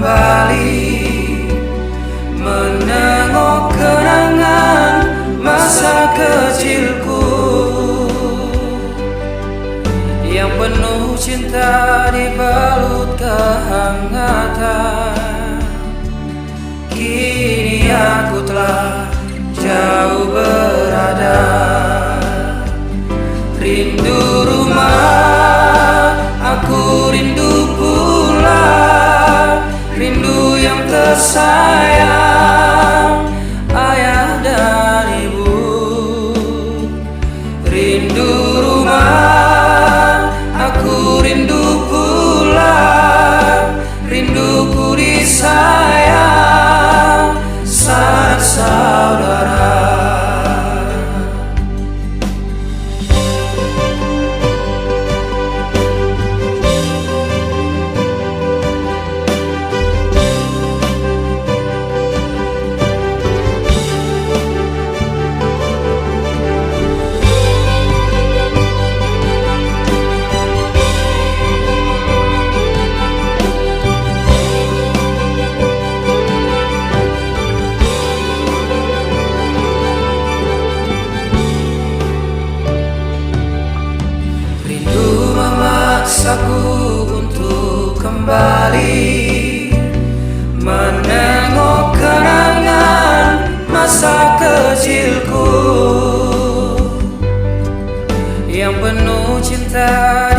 kembali menengok kenangan masa kecilku yang penuh cinta dibalut kehangatan. Kini aku telah jauh berada, rindu rumah, aku rindu pulang, rindu yang tersayang, ayah dan ibu. Rindu rumah, aku rindu pulang, rinduku disayang, sanak saudara. Aku untuk kembali menengok kenangan masa kecilku yang penuh cinta